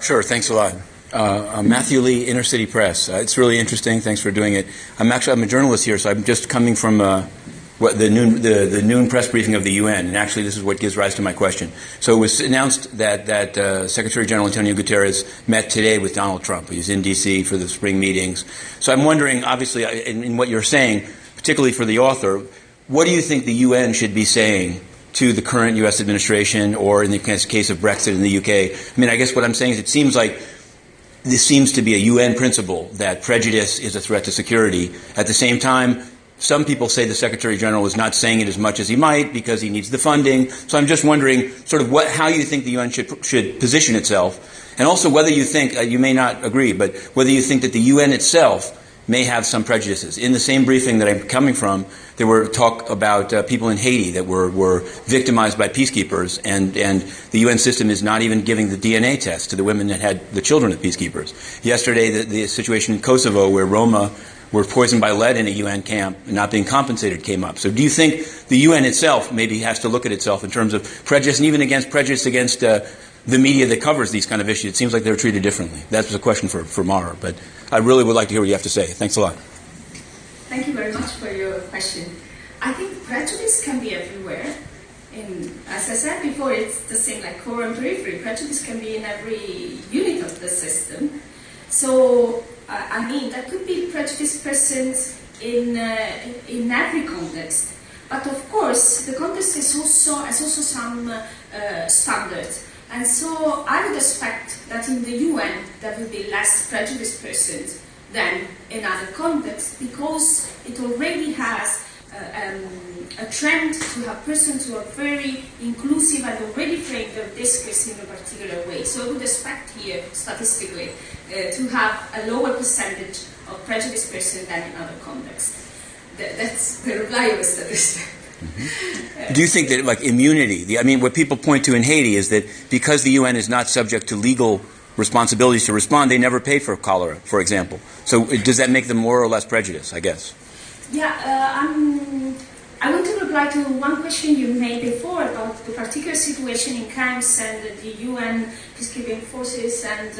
Sure, thanks a lot. Matthew Lee, Inner City Press. It's really interesting. Thanks for doing it. I'm a journalist here, so I'm just coming from the noon press briefing of the UN, and actually this is what gives rise to my question. So it was announced that Secretary General Antonio Guterres met today with Donald Trump. He's in D.C. for the spring meetings. So I'm wondering, obviously, in what you're saying, particularly for the author, what do you think the UN should be saying to the current U.S. administration, or in the case of Brexit in the U.K.? I mean, I guess what I'm saying is it seems like this seems to be a UN principle that prejudice is a threat to security. At the same time, some people say the Secretary General is not saying it as much as he might because he needs the funding. So I'm just wondering sort of how you think the UN should position itself, and also whether you think, you may not agree, but whether you think that the UN itself may have some prejudices. In the same briefing that I'm coming from, there were talk about people in Haiti that were victimized by peacekeepers, and the UN system is not even giving the DNA test to the women that had the children of peacekeepers. Yesterday, the situation in Kosovo where Roma were poisoned by lead in a UN camp and not being compensated came up. So do you think the UN itself maybe has to look at itself in terms of prejudice, and even against prejudice against the media that covers these kind of issues? It seems like they're treated differently. That's a question for Maher, but I really would like to hear what you have to say. Thanks a lot. Thank you very much for your question. I think prejudice can be everywhere. As I said before, it's the same like core and periphery. Prejudice can be in every unit of the system. So, I mean, there could be prejudice present in every context. But of course, the context has also some standards. And so I would expect that in the UN there will be less prejudice present than in other contexts, because it already has a trend to have persons who are very inclusive and already frame their discourse in a particular way. So I would expect here, statistically, to have a lower percentage of prejudice present than in other contexts. That's the reply of a statistician. Mm-hmm. Do you think that, like, immunity, I mean, what people point to in Haiti is that because the UN is not subject to legal responsibilities to respond, they never pay for cholera, for example. So does that make them more or less prejudiced, I guess? Yeah, I want to reply to one question you made before about the particular situation in camps and the UN peacekeeping forces. And,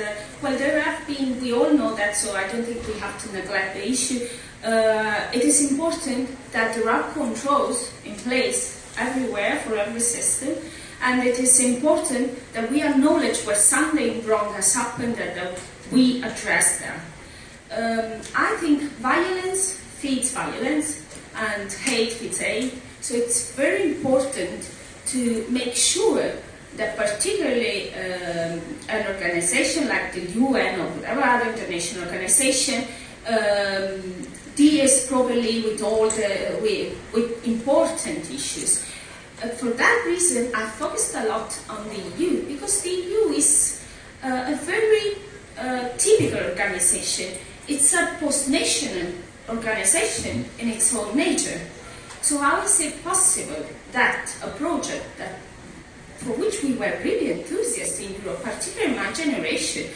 well, there have been, we all know that, so I don't think we have to neglect the issue. It is important that there are controls in place everywhere for every system, and it is important that we acknowledge where something wrong has happened and that we address them. I think violence feeds violence and hate feeds hate, so it's very important to make sure that particularly an organization like the UN or whatever other international organization deals properly with all with important issues. For that reason, I focused a lot on the EU, because the EU is a very typical organization. It's a post-national organization in its own nature. So how is it possible that a project that, for which we were really enthusiastic in Europe, particularly my generation,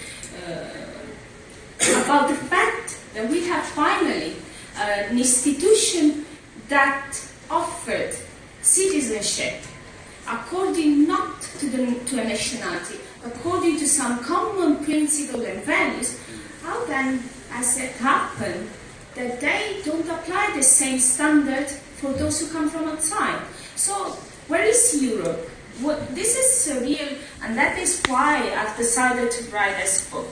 about the fact that we have finally an institution that offered citizenship according not to a nationality, according to some common principles and values, how then has it happened that they don't apply the same standard for those who come from outside? So where is Europe? This is real, and that is why I've decided to write this book.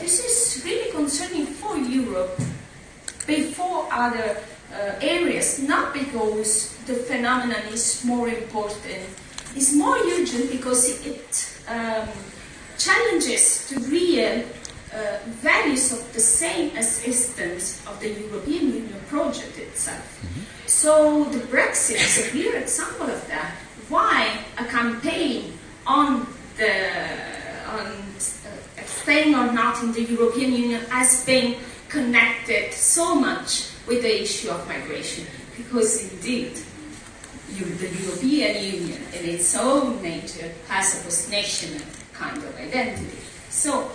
This is really concerning for Europe before other areas, not because the phenomenon is more important. It's more urgent because it challenges the real values of the same existence of the European Union project itself. Mm-hmm. So the Brexit is a clear example of that. Why a campaign on staying or not in the European Union has been connected so much with the issue of migration? Because indeed, the European Union in its own nature has a post-national kind of identity. So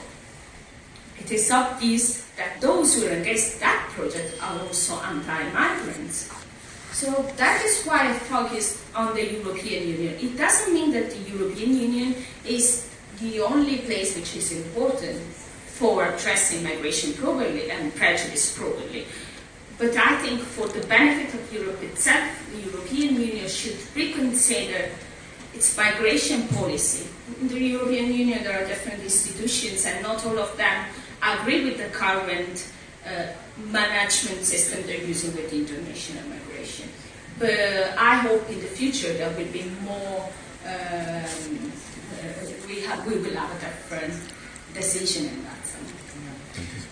it is obvious that those who are against that project are also anti-migrants. So that is why I focused on the European Union. It doesn't mean that the European Union is the only place which is important for addressing migration properly and prejudice properly. But I think for the benefit of Europe itself, the European Union should reconsider its migration policy. In the European Union there are different institutions and not all of them agree with the current management system they're using with international migration. But I hope in the future there will be more, we will have a different decision in that sense.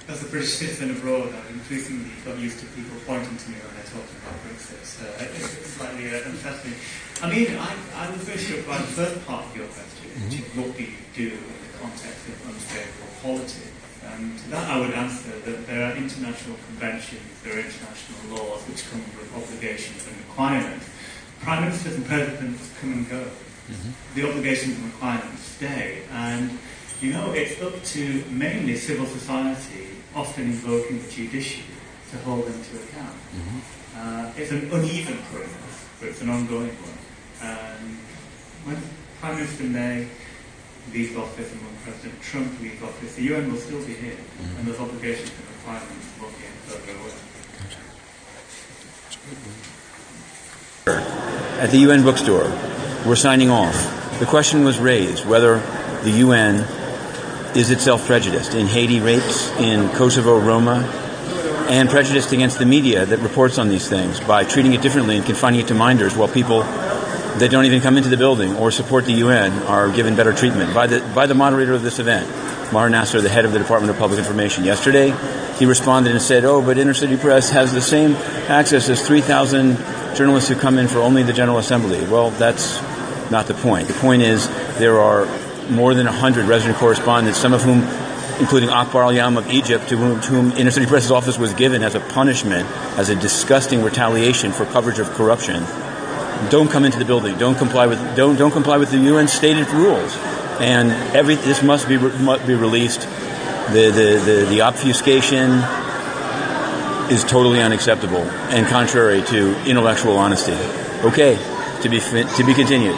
As a British citizen abroad, I've increasingly got used to people pointing to me when they're talking about Brexit. It's slightly unsettling. I mean, I was very struck by the first part of your question, which is what do you do in the context of unstable politics? And to that I would answer that there are international conventions, there are international laws which come with obligations and requirements. Prime ministers and presidents come and go. The obligations and requirements stay. And, you know, it's up to mainly civil society, often invoking the judiciary, to hold them to account. It's an uneven process, but it's an ongoing one. And when Prime Minister May leaves office and when President Trump leaves office, the UN will still be here, and those obligations and requirements won't be any further away. At the UN Bookstore, we're signing off. The question was raised whether the UN is itself prejudiced in Haiti rapes, in Kosovo, Roma, and prejudiced against the media that reports on these things by treating it differently and confining it to minders while people that don't even come into the building or support the UN are given better treatment by the moderator of this event, Maher Nasser, the head of the Department of Public Information. Yesterday, he responded and said, but Inner City Press has the same access as 3,000 journalists who come in for only the General Assembly. Well, that's not the point. The point is there are more than 100 resident correspondents, some of whom, including Akhbar al Yom of Egypt, to whom Inner City Press's office was given as a punishment, as a disgusting retaliation for coverage of corruption. Don't come into the building. Don't comply with the UN stated rules, and this must be released. The obfuscation is totally unacceptable and contrary to intellectual honesty. Okay, to be continued.